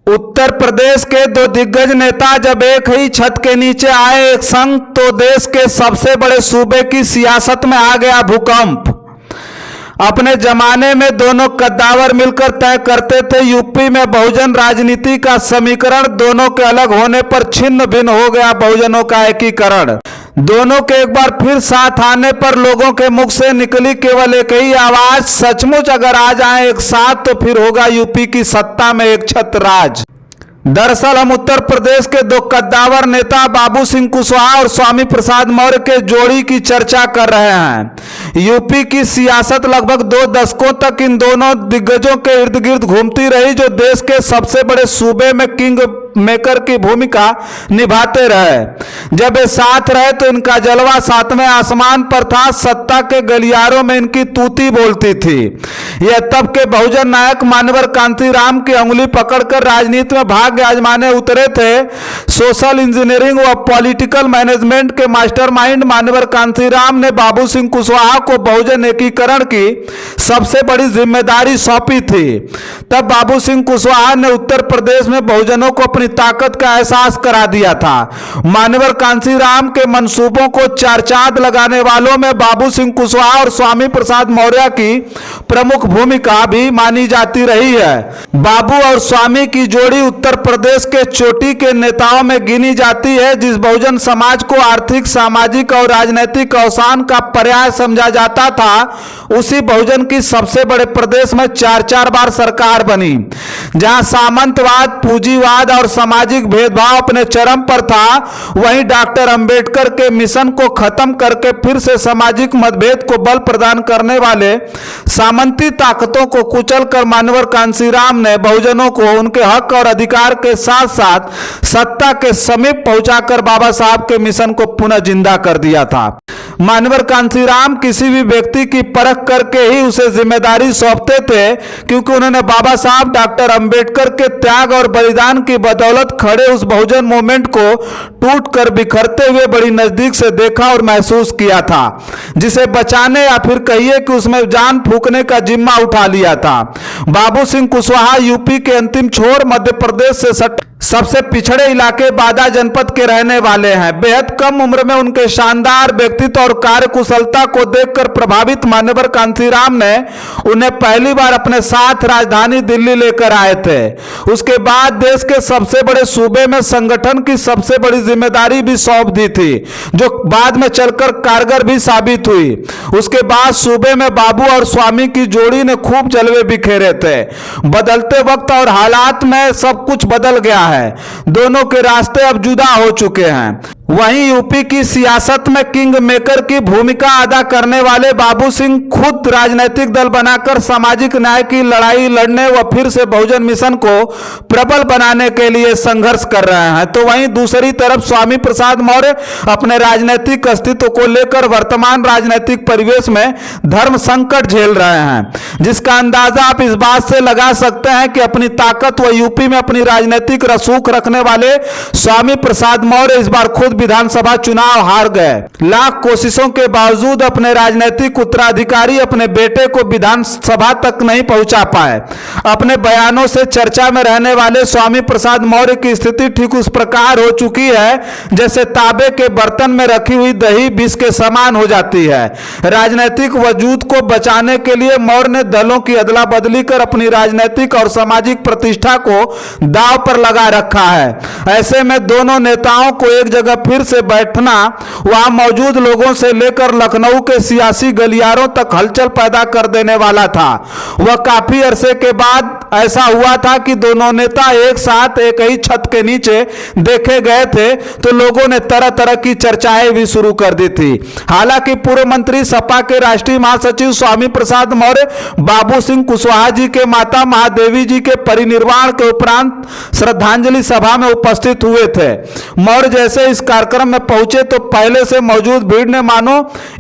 उत्तर प्रदेश के दो दिग्गज नेता जब एक ही छत के नीचे आए एक संग, तो देश के सबसे बड़े सूबे की सियासत में आ गया भूकंप। अपने जमाने में दोनों कद्दावर मिलकर तय करते थे यूपी में बहुजन राजनीति का समीकरण। दोनों के अलग होने पर छिन्न भिन्न हो गया बहुजनों का एकीकरण। दोनों के एक बार फिर साथ आने पर लोगों के मुख से निकली केवल एक ही आवाज, सचमुच अगर आ जाए एक साथ तो फिर होगा यूपी की सत्ता में एक छत राज। दरअसल हम उत्तर प्रदेश के दो कद्दावर नेता बाबू सिंह कुशवाहा और स्वामी प्रसाद मौर्य के जोड़ी की चर्चा कर रहे हैं। यूपी की सियासत लगभग 2 दशकों तक इन दोनों दिग्गजों के इर्द गिर्द घूमती रही, जो देश के सबसे बड़े सूबे में किंग मेकर की भूमिका निभाते रहे। जब ये साथ रहे तो इनका जलवा 7वें आसमान पर था। सत्ता के गलियारों में इनकी तूती बोलती थी। यह तब के बहुजन नायक मान्यवर कांतीराम की अंगुली पकड़कर राजनीति में भाग्य आजमाने उतरे थे। सोशल इंजीनियरिंग व पॉलिटिकल मैनेजमेंट के मास्टरमाइंड मान्यवर कांतीराम ने बाबू सिंह कुशवाहा को बहुजन एकीकरण की सबसे बड़ी जिम्मेदारी सौंपी थी। तब बाबू सिंह कुशवाहा ने उत्तर प्रदेश में बहुजनों को अपनी ताकत का एहसास करा दिया था। मान्यवर कांतीराम के मंसूबों को चार चांद लगाने वालों में बाबू सिंह कुशवाहा और स्वामी प्रसाद मौर्य की प्रमुख भूमिका भी मानी जाती रही है। बाबू और स्वामी की जोड़ी उत्तर प्रदेश के चोटी के नेताओं में गिनी जाती है। जिस बहुजन समाज को आर्थिक, सामाजिक और राजनीतिक अवसान का पर्याय समझा जाता था, उसी बहुजन की सबसे बड़े प्रदेश में 4-4 बार सरकार बनी। जहां सामंतवाद, पूंजीवाद और सामाजिक भेदभाव अपने चरम पर था, वहीं डॉक्टर अंबेडकर के मिशन को खत्म करके फिर से सामाजिक मतभेद को बल प्रदान करने वाले सामंती ताकतों को कुचलकर मान्यवर कांतीराम ने बहुजनों को उनके हक और अधिकार के साथ साथ सत्ता के समीप पहुंचाकर बाबा साहब के मिशन को पुनः जिंदा कर दिया था। मान्यवर कांतीराम किसी भी व्यक्ति की परख करके ही उसे जिम्मेदारी सौंपते थे, क्योंकि उन्होंने बाबा साहब डॉक्टर अंबेडकर के त्याग और बलिदान की बदौलत खड़े उस बहुजन मूवमेंट को टूटकर बिखरते हुए बड़ी नजदीक से देखा और महसूस किया था, जिसे बचाने या फिर कहिए कि उसमें जान फूंकने का जिम्मा उठा लिया था। बाबू सिंह कुशवाहा यूपी के अंतिम छोर मध्य प्रदेश से सबसे पिछड़े इलाके बादा जनपद के रहने वाले हैं। बेहद कम उम्र में उनके शानदार व्यक्तित्व और कार्यकुशलता को देखकर प्रभावित मान्यवर कांतीराम ने उन्हें पहली बार अपने साथ राजधानी दिल्ली लेकर आए थे। उसके बाद देश के सबसे बड़े सूबे में संगठन की सबसे बड़ी जिम्मेदारी भी सौंप दी थी, जो बाद में चलकर कारगर भी साबित हुई। उसके बाद सूबे में बाबू और स्वामी की जोड़ी ने खूब जलवे बिखेरे थे। बदलते वक्त और हालात में सब कुछ बदल गया है। दोनों के रास्ते अब जुदा हो चुके हैं। वहीं यूपी की सियासत में किंग मेकर की भूमिका अदा करने वाले बाबू सिंह खुद राजनीतिक दल बनाकर सामाजिक न्याय की लड़ाई लड़ने व फिर से बहुजन मिशन को प्रबल बनाने के लिए संघर्ष कर रहे हैं। तो वहीं दूसरी तरफ स्वामी प्रसाद मौर्य अपने राजनीतिक अस्तित्व को लेकर वर्तमान राजनीतिक परिवेश में धर्म संकट झेल रहे हैं, जिसका अंदाजा आप इस बात से लगा सकते हैं कि अपनी ताकत व यूपी में अपनी राजनीतिक रसूख रखने वाले स्वामी प्रसाद मौर्य इस बार खुद विधानसभा चुनाव हार गए। लाख कोशिशों के बावजूद अपने राजनीतिक उत्तराधिकारी अपने बेटे को विधानसभा तक नहीं पहुंचा पाए। अपने बयानों से चर्चा में रहने वाले स्वामी प्रसाद मौर्य की स्थिति ठीक उस प्रकार हो चुकी है जैसे तांबे के बर्तन में रखी हुई दही विष के समान हो जाती है। राजनीतिक वजूद को बचाने के लिए मौर्य ने दलों की अदला बदली कर अपनी राजनीतिक और सामाजिक प्रतिष्ठा को दांव पर लगा रखा है। ऐसे में दोनों नेताओं को एक जगह फिर से बैठना वहां मौजूद लोगों से लेकर लखनऊ के सियासी गलियारों तक हलचल पैदा कर देने वाला था। वह काफी अरसे के बाद ऐसा हुआ था कि दोनों नेता एक साथ एक ही छत के नीचे देखे गए थे, तो लोगों ने तरह तरह की चर्चाएं भी शुरू कर दी थी। हालांकि पूर्व मंत्री सपा के राष्ट्रीय महासचिव स्वामी प्रसाद मौर्य बाबू सिंह कुशवाहा जी के माता महादेवी जी के परिनिर्वाण के उपरांत श्रद्धांजलि सभा में उपस्थित हुए थे। मौर्य जैसे इस कार्यक्रम में पहुंचे तो पहले से मौजूद भीड़ ने मानो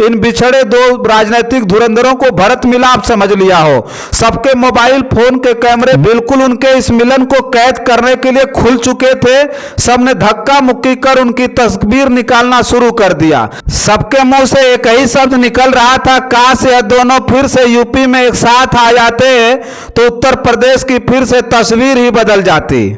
इन बिछड़े दो राजनीतिक धुरंधरों को भरत मिलाप समझ लिया हो। सबके मोबाइल फोन के कैमरे बिल्कुल उनके इस मिलन को कैद करने के लिए खुल चुके थे। सबने धक्का मुक्की कर उनकी तस्वीर निकालना शुरू कर दिया। सबके मुंह से एक ही शब्द निकल रहा था, काश यह दोनों फिर से यूपी में एक साथ आ जाते तो उत्तर प्रदेश की फिर से तस्वीर ही बदल जाती।